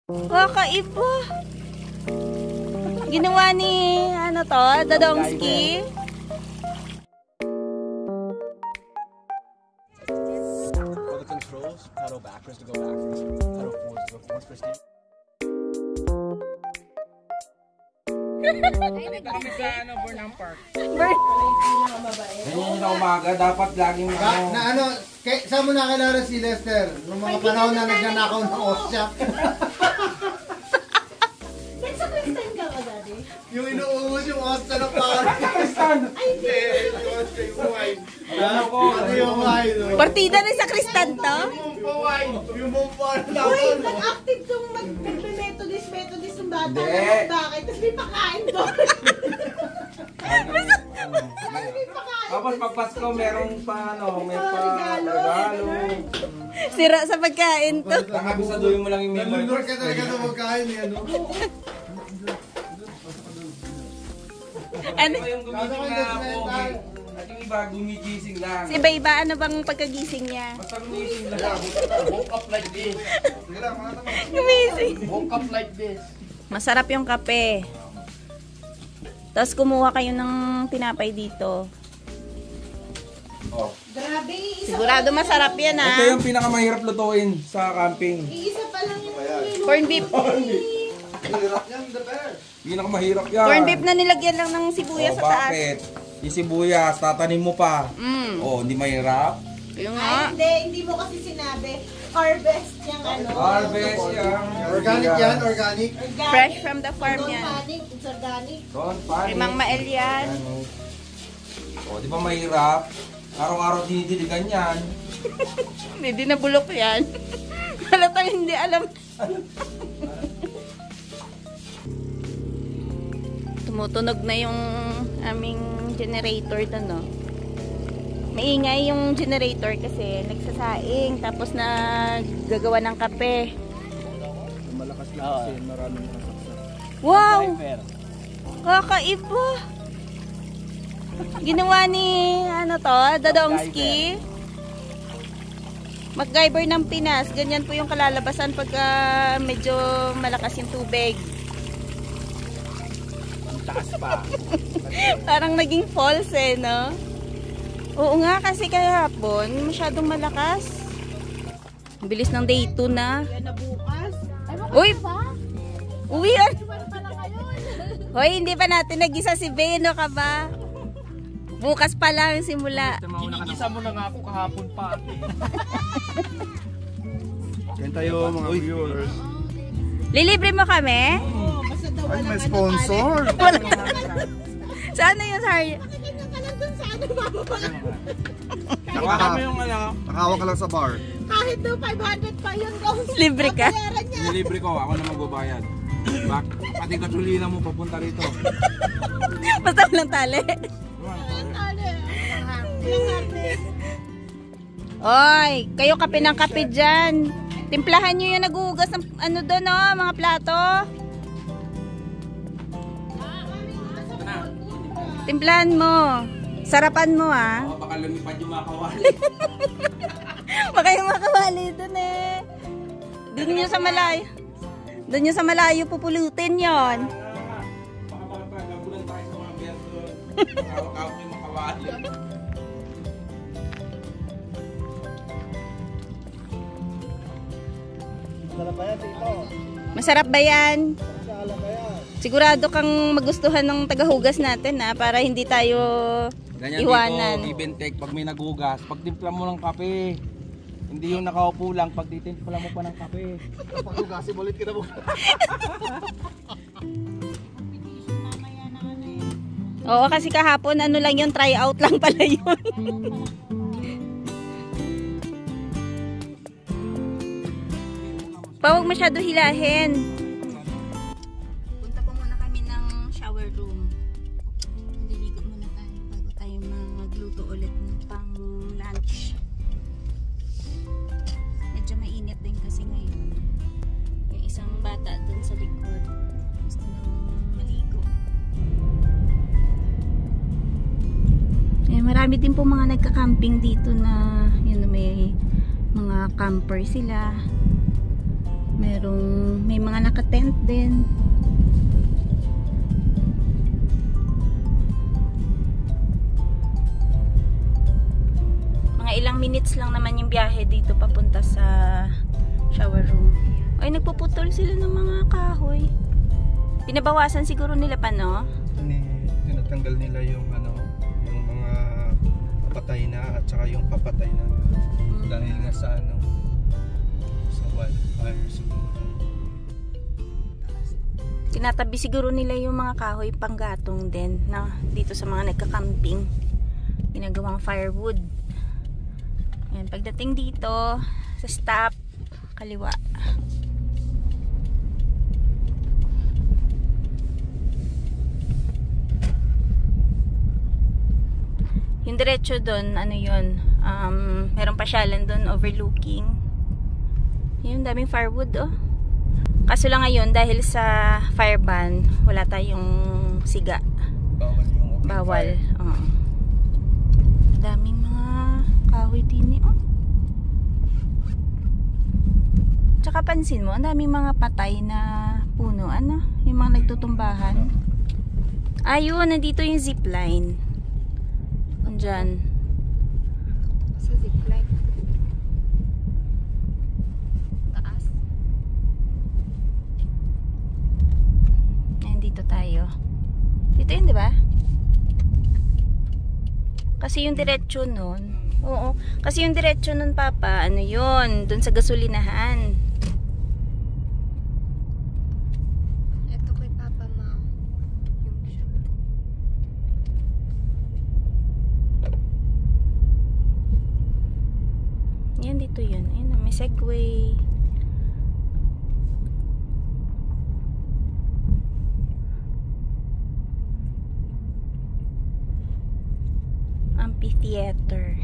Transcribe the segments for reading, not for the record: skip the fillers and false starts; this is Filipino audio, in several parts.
Kakaiba. Ginawa ni, ano to, Dodongski. For the controls, pedal backwards to go backwards, pedal forwards to go forwards for steering. Dito kami sa Burnham Park. Ganyan na umaga, dapat laging Saan mo nakilala si Lester? Nung mga panahon na nagnanakaw ng Ostia. Sa Kristen ka ba, Daddy? Yung inuubos yung Ostia ng pare. Ay, hindi. Yung wine. Partida rin sa Kristan to? Yung bumpar na. Uy, nag-active tong mag-Methodist ng bata. Hindi. Bakit? Tapos may pakain doon. Tapos pag Pasko, merong pa, may pa regalo. Sira sa pagkain to. Nakabisaduhin mo lang yung memory. Nalulur ka talaga sa magkain eh, ano? Ano? Ito yung gumising na pogi. At yung iba, gumigising lang. Si Bayba, ano bang pagkagising niya? Basta gumising lang. Woke up like this. Gumising. Woke up like this. Masarap yung kape. Tapos kumuha kayo ng tinapay dito. Oh. Grabe, Sigurado masarap yan Ito ah. yung pinakamahirap lutuin sa camping. Iisa pa lang yung niluluto. Corn beef. Hirap yan, the best. Pinakamahirap yan. Corn beef na nilagyan lang ng sibuyas sa taas. Bakit? Yung sibuyas, tatanim mo pa. Oh, hindi mahirap. Yung Ay, nga. hindi mo kasi sinabi. Harvest yung ano. Harvest yan. Organic yan, organic. Organic. Fresh from the farm Don't yan. panic, it's organic. Don't panic. Limang mael yan. Oh, di ba mahirap? Araw-araw dinidiligan yan. Hindi nabulok yan. Halatang hindi alam. Tumutunog na yung aming generator doon, no? Maingay yung generator kasi nagsasaing tapos naggagawa ng kape. Malakas lang kasi maraming nakasaksak. Wow! Kakaiba! Ginawa ni, ano to, Dodongski. MacGyver ng Pinas. Ganyan po yung kalalabasan pagka medyo malakas yung tubig. Ang taas pa. Parang naging falls eh, no? Oo nga, kasi kahapon, masyadong malakas. Ang bilis ng day 2 na. Yan na bukas. Ay, Uy! ba? Uwi yan! Iwan pa lang ngayon. Hoy, hindi pa natin nag-isa si Beno ka ba? Bukas pa lang yung simula. Kinigisa mo na nga ako kahapon pa. Yan tayo mga viewers. Lilibre mo kami? Oo, basta daw Ay, walang may ano, sponsor. Saan na yun, Sarge? Pakinggan ka lang dun sa ano, bababa. Nakakama yung ano. Nakahawak ka lang sa bar. Kahit daw 500 pa yun, Ghost. Libre ka? Babayaran niya. Nilibre ko, ako na magbabayad. Pati gasolina mo papunta rito. Basta walang tali. Oy, kayo kape ng kape dyan. Timplahan nyo yung naguhugas ng ano doon, oh, mga plato. Timplahan mo. Sarapan mo, ah. Oh, baka lumipad yung mga kawali. Baka yung makawali doon eh. Doon nyo sa malayo. Doon nyo sa malayo pupulutin yon. Baka pagagabulan tayo sa mga berto. Hawak-hawak yung mga kawali. Masarap ba yan? Sigurado kang magustuhan ng tagahugas natin, ha? Para hindi tayo Ganyan iwanan. dito, give and take pag may nagugas. Pag timpla mo ng kape, hindi yung nakaupo lang, pag titimpla mo pa ng kape. Pag hugasin ulit ka na mo. Oo, kasi kahapon ano lang yun, try out lang pala yun. Huwag masyado hilahin. Punta po muna kami ng shower room. Diligo muna tayo bago tayo magluto ulit ng pang lunch. Medyo mainit din kasi ngayon. Yung isang bata dun sa likod gusto nang maligo. Marami din po mga nagka-camping dito na yun, may mga camper sila. may mga nakatent din. Mga ilang minutes lang naman yung biyahe dito papunta sa shower room. Ay, nagpuputol sila ng mga kahoy. Pinabawasan siguro nila pa, no? Tinatanggal nila yung yung mga patay na at saka yung papatay na. Dahil nga sa sa wildfire siguro. Tinatabi siguro nila yung mga kahoy panggatong din na dito sa mga nagka-camping. Ginagawang firewood. Ayan, pagdating dito sa stop, kaliwa. Yung diretso doon, ano yun, meron pasyalan doon overlooking. Yun, daming firewood, oh. Kaso lang ngayon, dahil sa fire ban, wala tayong siga. Bawal yung open Bawal. fire. Oo. Daming mga kahoy din, oh. Tsaka pansin mo, ang daming mga patay na puno, ano? Yung mga nagtutumbahan. Ayun, nandito yung zipline. Andyan. Sa zipline. Taas. Ayan, dito tayo. Dito yun, di ba? Kasi yung diretso nun, oo. Kasi yung diretso nun, Papa, ano yun? Dun sa gasolinahan. Ito kay Papa Ma. Yung shampoo. Yan, dito yun. Ayun, may Segway. Amphitheater.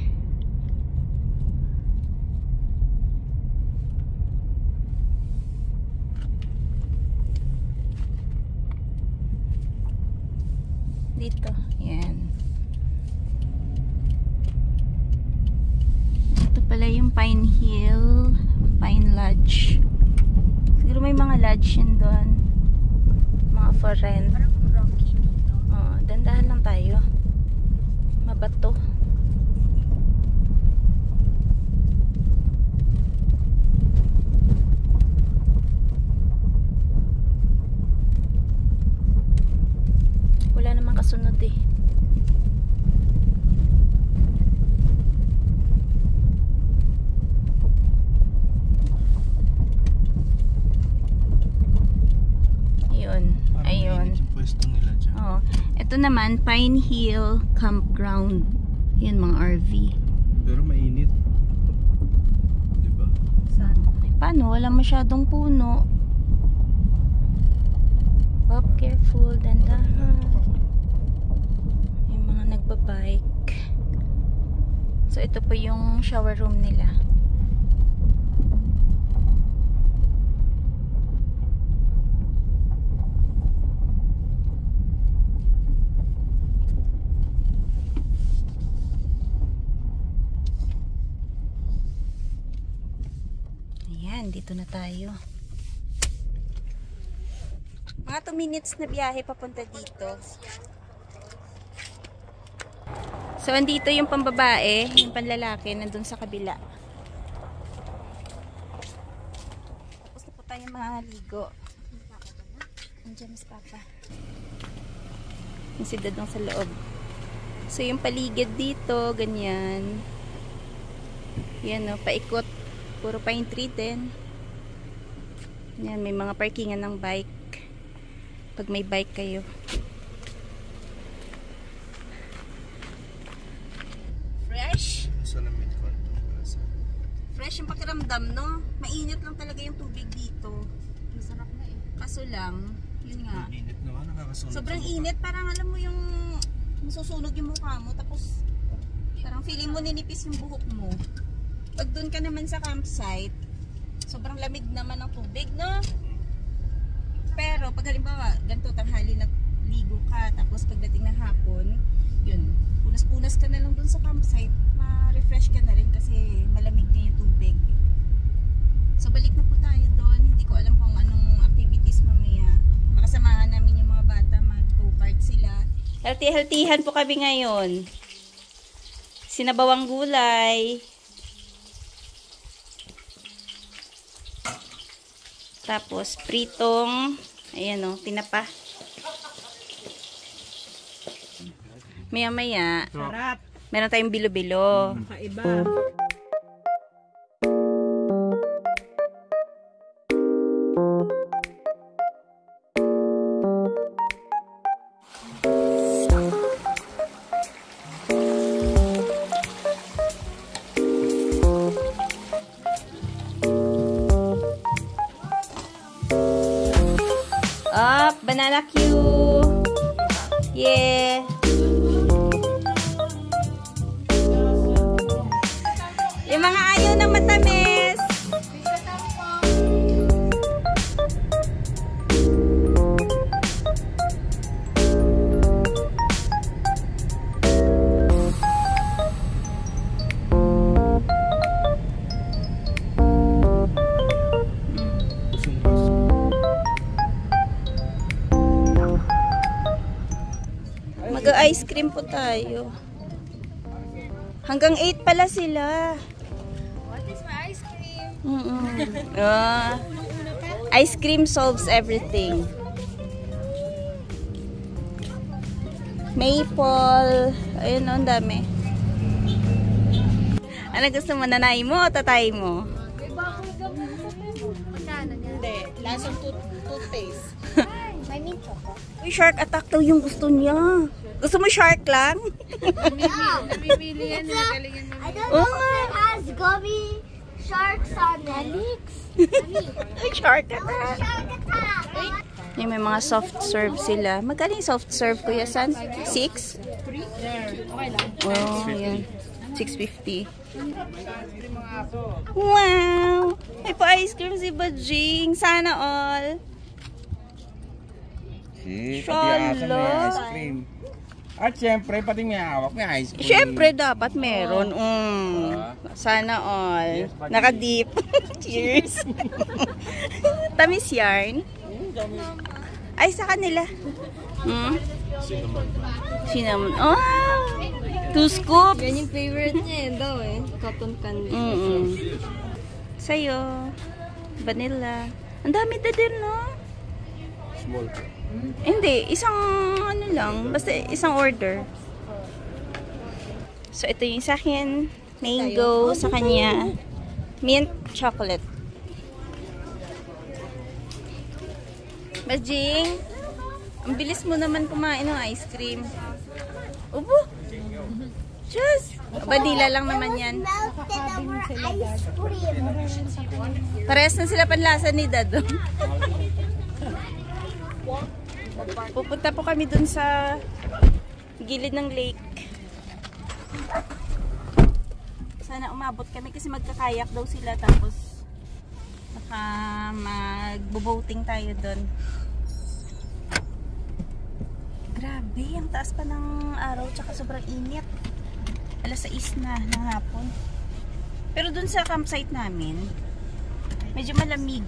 Dito. Yan. Ito pala yung Pine Hill, Pine Lodge. Siguro may mga lodge yun doon. Mga for rent. Parang rocky dito. Oo, dandahan lang tayo. Mabato. Wala namang kasunod eh. Yun. Ayun. Yung pwesto nila dyan. Oh, ito naman Pine Hill Campground. Yan mga RV. Pero mainit. Diba? Saan? Paano? Wala masyadong puno. Hop, careful, dandahan. Yung mga nagbabike. So ito po yung shower room nila. Ayan, dito na tayo. Mga 2 minutes na biyahe papunta dito. So, andito yung pambabae, yung panlalaki, nandun sa kabila. Tapos na po tayo mahaligo. Andiyan mas Papa. Yung si Dadong sa loob. So, yung paligid dito, ganyan. Yan o, paikot. Puro pine tree din. Yan, may mga parkingan ng bike. Pag may bike kayo. Fresh. Fresh yung pakiramdam, no? Mainit lang talaga yung tubig dito. Masarap na eh. Kaso lang, yun nga. Init naman, nakakasunog. Sobrang init, parang alam mo yung masusunog yung mukha mo, tapos parang feeling mo ninipis yung buhok mo. Pag doon ka naman sa campsite, sobrang lamig naman ng tubig, no? Pero pag halimbawa, ganito tanghali na ligo ka, tapos pagdating ng hapon, yun, punas-punas ka na lang doon sa campsite, ma-refresh ka na rin kasi malamig na yung tubig. So balik na po tayo doon, Hindi ko alam kung anong activities mamaya. Makasamahan namin yung mga bata, mag-go-kart sila. Healthy-healthyhan po kami ngayon. Sinabawang gulay. Tapos, pritong, ayan o, tinapa. Maya-maya, Sarap. meron tayong bilo-bilo. Kaiba. Up, banana Q. Yeah. Yung mga ayaw na matamis. Mag-ice cream po tayo. Hanggang 8 pala sila. What is my ice cream? Ice cream solves everything. Maple. Ayun, ang dami. Ano gusto mo? Nanay mo o tatay mo? Hindi. Lasang toothpaste. Uy, shark attack daw yung gusto niya. Gusto mo shark lang? Namimili yan. Nagalingan mo. I don't know if it has gummy sharks on it. Uy, shark attack. Shark attack! May mga soft serve sila. Magkano yung soft serve, Kuya San? 6? Oh, yan. 6.50. Wow! May pa-ice cream si Bajing. Sana all. Shala. At syempre, pati may hawak may ice cream. Siyempre, dapat meron. Sana all. Naka-dip. Cheers. Tamis yarn. Ay, sa kanila. Cinnamon. Oh! 2 scoops. Yan yung favorite niya yun daw eh. Cotton candy. Sa'yo. Vanilla. Ang dami na din, no? Small. Hindi. Isang ano lang. Basta isang order. So, ito yung sa akin. Mango sa kanya. Mint chocolate. Bajing, ang bilis mo naman kumain ng ice cream. Ubo! Just! Vanilla lang naman yan. Melted our ice cream. Parehas na sila panlasa ni Dad. Pupunta po kami dun sa gilid ng lake. Sana umabot kami kasi magkakayak daw sila tapos baka magbo-boating tayo dun. Grabe, ang taas pa ng araw tsaka sobrang init. Alas 6 na ng hapon. Pero dun sa campsite namin, medyo malamig.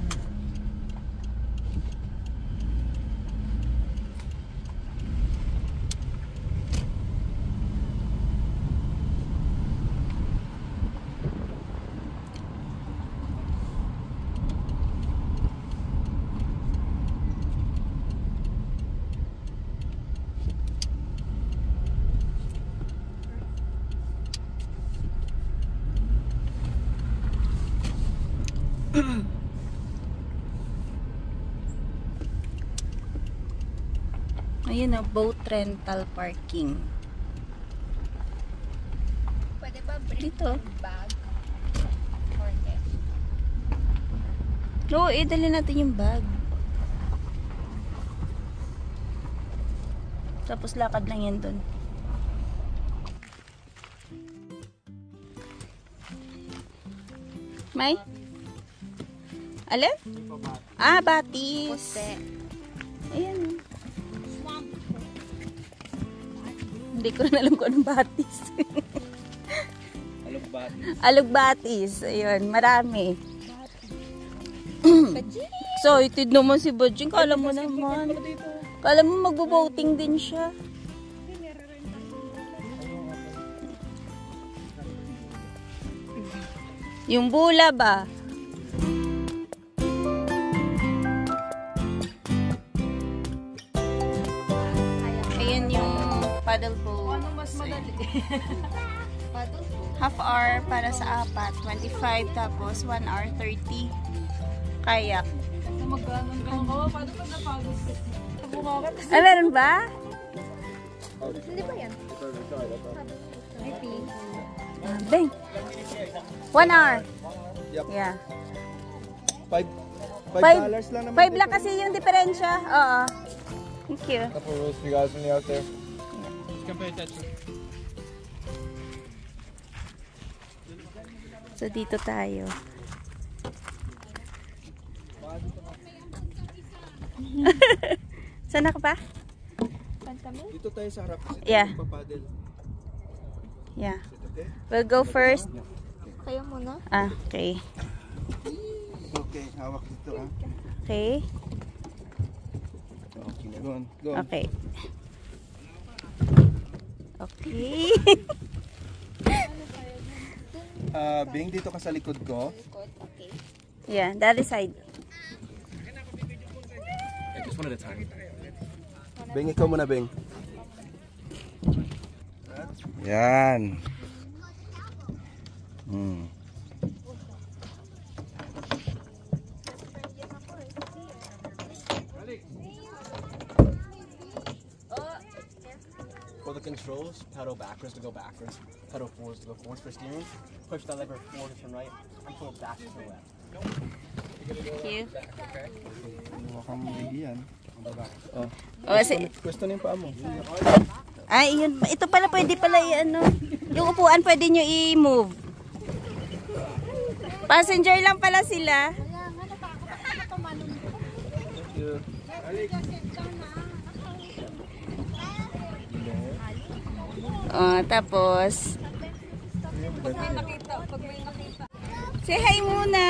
Ayun na, boat rental parking. Pwede ba bring Dito. bag? Oo, dali natin yung bag. Tapos lakad lang yan dun. May? Alin? Ah, batis. Ayan. Hindi ko rin alam kung anong batis. Alugbatis. Ayun, marami. Excited naman si Bajing. Kala mo naman. Kala mo magbo-voting din siya. Yung bula ba? Ayan yung paddle boat. Ano mas madali? Half hour para sa apat. 25 tapos 1 hour 30. Kayak. Ah, meron ba? Hindi ba yan? Bang. 1 hour. Yep. Yeah. $5 lang naman. 5 lang kasi yung diferensya. Oo. Thank you. Couple rules for you guys when you're out there. So dito tayo. Sana ka pa? Dito tayo sa harap kasi Yeah. tayo papadel. Yeah. We'll go first. Kayo muna. Ah, okay. Okay, hawak dito ah. Okay. Okay, go on. Go on. Okay. Okay. Bing, dito ka sa likod ko. Yeah, the other side. Yeah, just one at a time. Bing, ikaw muna, Bing. Yan. For the controls, pedal backwards to go backwards. Pedal forwards to go forwards for steering. Push that lever forward to turn right. And pull back to the left. Thank you. Mukhang hindi yan. Oh. Oh, kasi, Pwesto na yung paa mo. ay, yun. Ito pala pwede pala i-ano. Yung upuan pwede nyo i-move. Passenger lang pala sila. Oh, tapos say hi muna.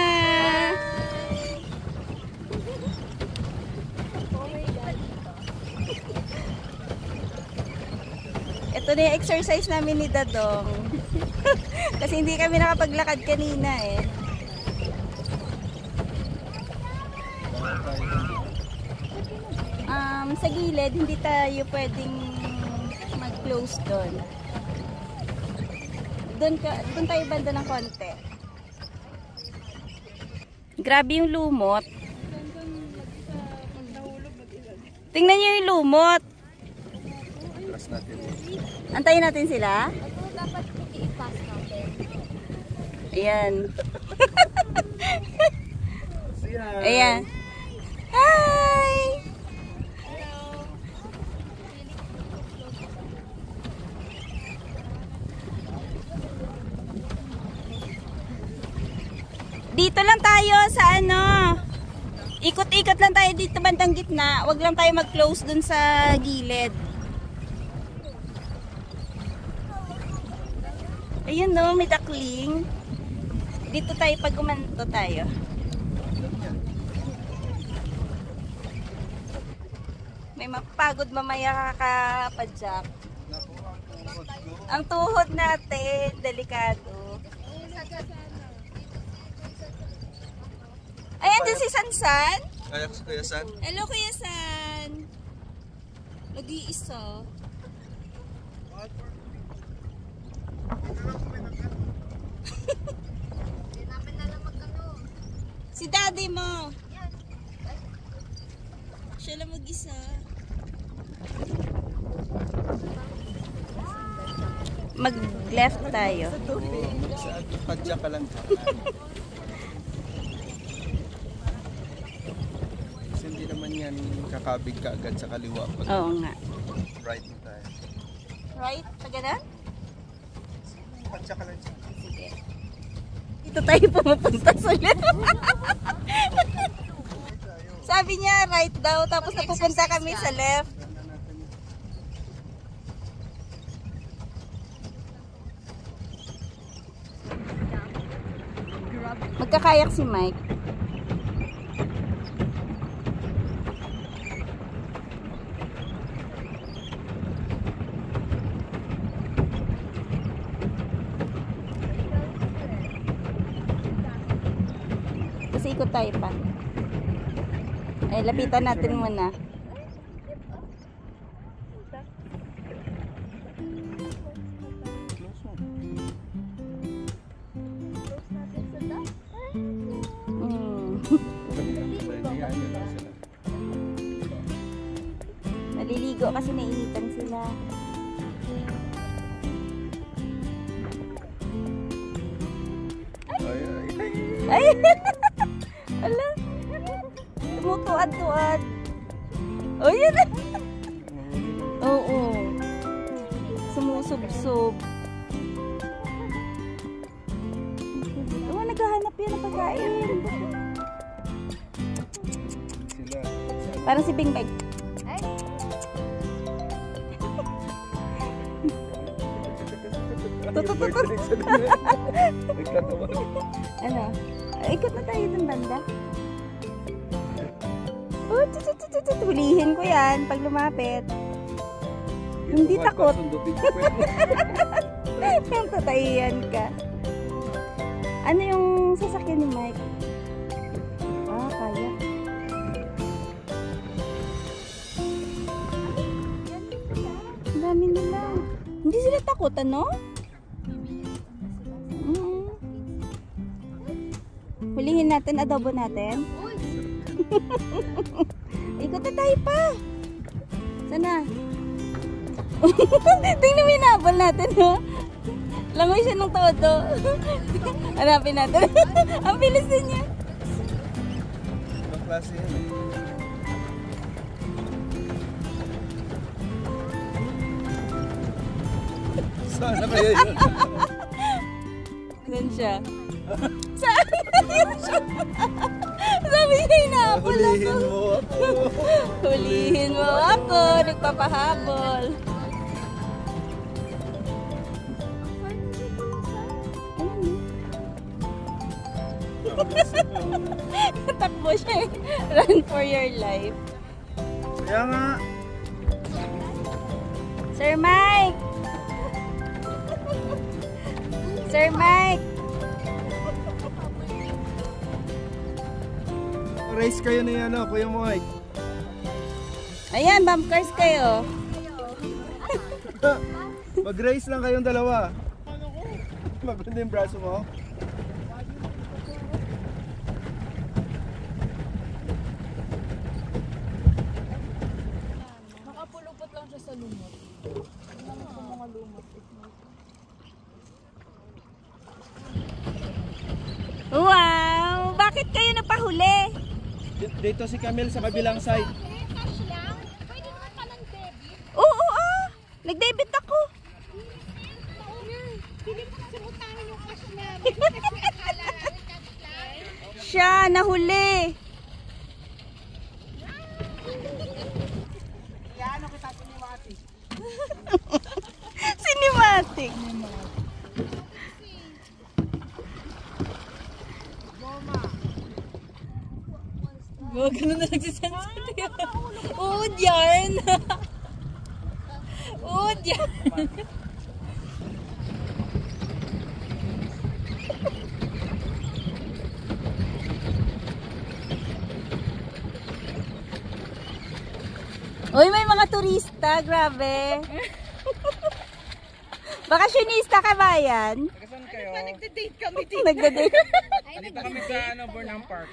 Ito na yung exercise namin ni Dadong. Kasi hindi kami nakapaglakad kanina eh. Sa gilid, hindi tayo pwedeng mag-close doon. Doon tayo banda ng konti. Grabe yung lumot. Tingnan nyo yung lumot. Antayin natin sila. Ito dapat i-pass natin. Ayan. Ayan. Hi! Dito lang tayo sa ano. Ikot-ikot lang tayo dito bandang gitna. Huwag lang tayo mag-close dun sa gilid. Ayun no, may duckling. Dito tayo pag umanto tayo. May mapagod mamaya kakapadyak. Ang tuhod natin, delikado. Ayan din si Sansan. Kaya ko Kuya San. Hello Kuya San. Nag-iisa. Si daddy mo. Siya lang mag-isa. Mag-left tayo. Padya ka lang. Kasi hindi naman yan kakabig ka agad sa kaliwa. Pag Oo nga. right na tayo. Right? Pagana? Padya ka lang siya. Sige. Dito tayo pumupunta sa left. Sabi niya right daw, tapos napupunta kami sa left. Magkakayak si Mike. Ikot tayo pa. Ay, lapitan natin muna. Naliligo kasi nainitan sila. Ay! Ala! Tumutuad-tuad. Oh, yun! Oo. Sumusubsob. Oh, naghahanap yan ng pagkain. Parang si Bing Bang. Ano? Ikot na tayo dun banda. Oh, hulihin ko yan pag lumapit. Hindi takot. Yung tatayan ka. Ano yung sasakyan ni Mike? Ah, kaya. Ang dami nila. Hindi sila takot, ano? Hulihin natin, adobo natin. Ikot na tayo pa. Sana? Tingnan mo yung nabal natin, no? Langoy siya ng todo. Hanapin natin. Ang bilis din niya. Ibang klase yan eh. Sana kaya yun? Saan siya? Saan? Yun siya. Sabi niya, inaapol ako. Hulihin mo ako. Hulihin mo ako. Nagpapahabol. Takbo siya. Run for your life. Kaya nga. Sir Mike! Sir Mike! Race kayo na yan, Kuya Mike. Ayan, bump cars kayo. Mag-race lang kayong dalawa. Maganda yung braso mo. Nakapulupot lang siya sa lumot. Tingnan mo mga lumot. Wow! Bakit kayo napahuli? Dito si Camille sa kabilang side. Oo, nag-debit ako. Siya, nahuli. Cinematic. Huwag ka na nagsisensitive. Uod yarn. Uod yarn. Uy, may mga turista. Grabe. Bakasyonista ka ba yan? Saan kayo? Nagde-date kami dito. Nagdadate. Dito kami sa Burnham Park.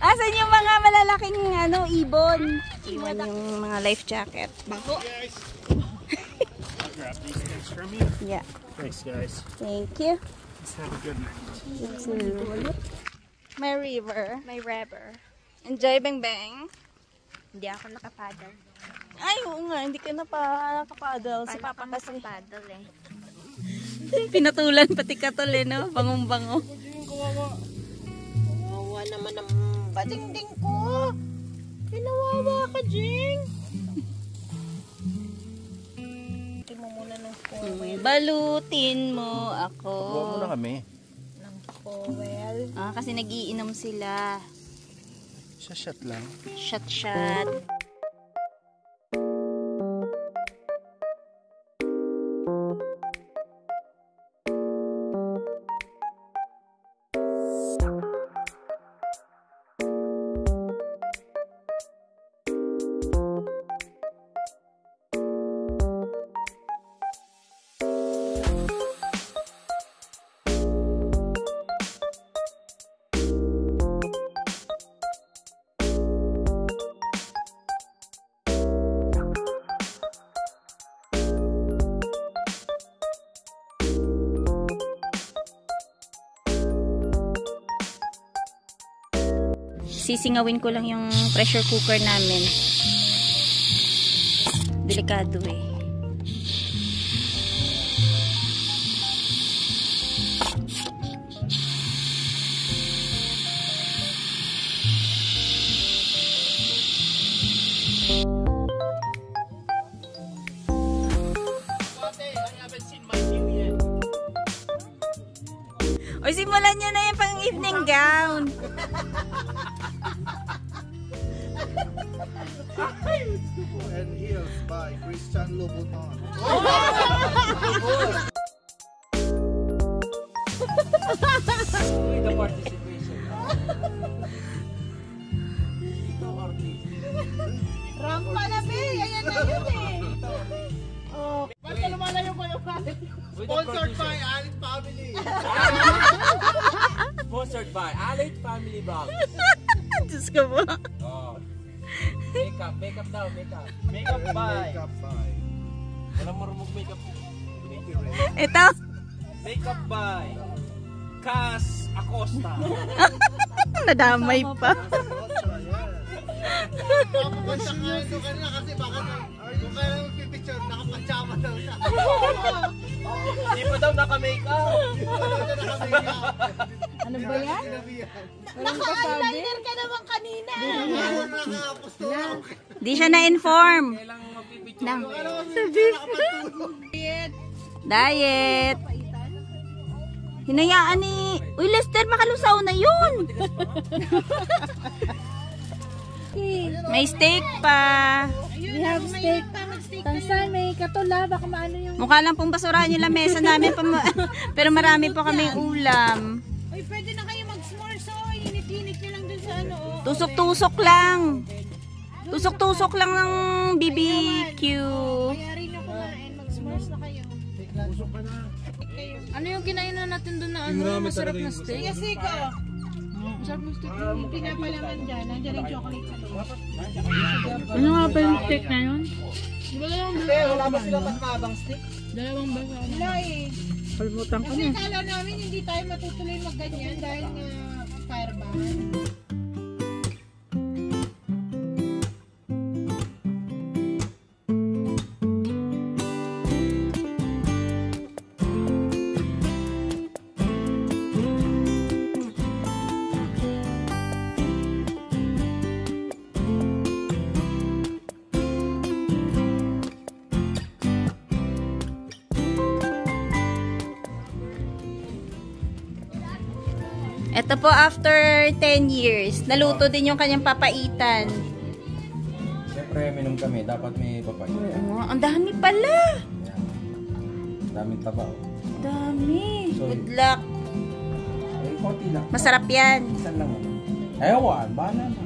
Asan yung mga malalaking ibon? Iwan yung mga life jacket. Bako. Grab these things from you. Yeah. Thanks, guys. Thank you. Let's have a good night. You too. My river. My rubber. Enjoy, Bang Bang. Hindi ako nakapaddle. Ay, oo nga. Hindi ka na pa nakapaddle. Si Papa kasi. Paddle eh. Pinatulan pati katol no? Bangong-bango. Kawawa naman ang badingding ko. Pinawawa ka, Jing. Hindi mo muna ng foil. Balutin mo ako. Huwag mo na kami. Ng foil. Kasi nagiinom sila. Sa shot lang. Shot. Sisingawin ko lang yung pressure cooker namin. Delikado eh. O, simulan nyo na yung pang evening gown. And heels by Christian Louboutin. The participation. Rampa na, be. Ayan na yun eh. Sponsored by Allen Family. Sponsored by Allied Family Vlog. Diyos ko po. Oh. Makeup daw, makeup. Makeup by. Makeup by. Walang marumog makeup. Ito. Makeup by Cas Acosta. Nadamay pa. Papabansa nga ito kanina kasi baka kung kaya lang magpipicture, nakapachama daw siya. Hindi pa daw naka-makeup. Ano ba yan? Naka-eyeliner ka naman kanina. Di siya na-inform. Kailangan magpipicture. Nang. Diet. Diet. Hinayaan ni... Uy, Lester, makalusaw na yun. May steak pa. We have steak. Tansan, may katula. Baka maano yung... Mukha lang pong basurahan yung lamesa namin. Pero marami po kaming ulam. Uy, pwede na kayo mag-s'mores. Oh, init-init nyo lang dun sa ano. Oh. Tusok-tusok lang. Tusok-tusok lang ng BBQ. Kaya rin yung kumain. Mag-s'mores na kayo. Tusok ka na. Ano yung kinainan natin dun na ano? Masarap na steak? Kasi ko. Masarap na steak. Yung pinapalaman dyan. Nandiyan yung chocolate sa loob. Ano nga ba yung steak na yun? Wala ba sila mas mahabang stick? Dalawang basa. Wala eh. Kalmutan ko Kasi na. kala namin hindi tayo matutuloy magganyan dahil nga fireban. Ito po after 10 years. Naluto din yung kanyang papaitan. Siyempre, minum kami. Dapat may papay. Oo, ang dami pala. Daming taba. Dami. So, Good luck. Eh, konti lang. Masarap yan. Isan lang. Ewan, bahala na.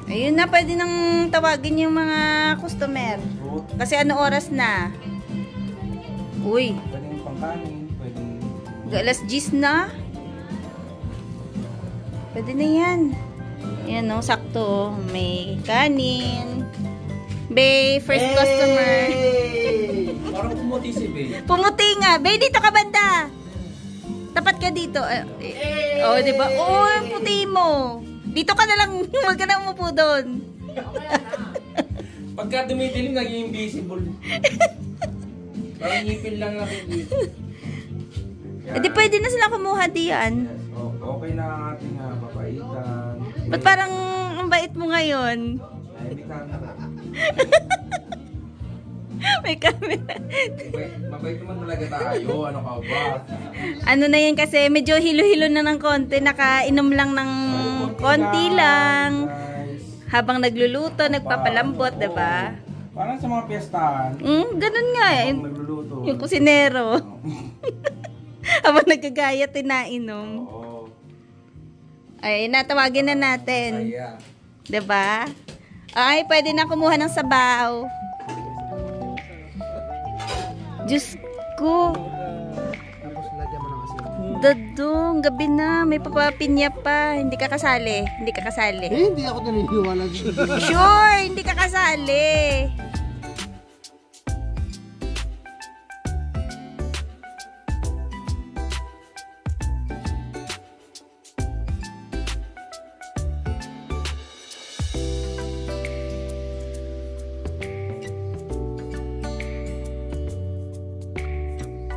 Ayun na, pwede nang tawagin yung mga customer. Fruit. Kasi ano oras na? Uy, Pwedeng pangkanin. Pwedeng... alas 10 na. Pwede na yan. Yan o, sakto. May kanin. Bay, first customer. Parang pumuti si Bay. Pumuti nga. Bay, dito ka banda. Tapat ka dito. Oh, diba? Oh, yung puti mo. Dito ka na lang. Huwag ka na umupo doon. Pagka dumidilim, naging invisible. Parang ngipin lang nakikita. Eh, di pwede na sila kumuha diyan. Okay na ang ating papaitan. Ba't parang ang bait mo ngayon? Ay, may camera. May camera. Mabait naman talaga tayo. Ano ka ba? Ano na yun kasi, medyo hilo-hilo na ng konti. Nakainom lang ng konti lang. Guys. Habang nagluluto, nagpapalambot, diba? Parang sa mga piyestahan. Ganun nga eh. Habang nagluluto. Yung kusinero. Habang nagagaya, tinainom. Oo. Ay, natawagin na natin. Kaya. Diba? Ay, pwede na kumuha ng sabaw. Diyos ko. Tapos lagyan mo ng asin. Dadong, gabi na. May papapinya pa. Hindi ka kasali. Hindi ka kasali. Hindi ako naniniwala dito. Sure, hindi ka kasali.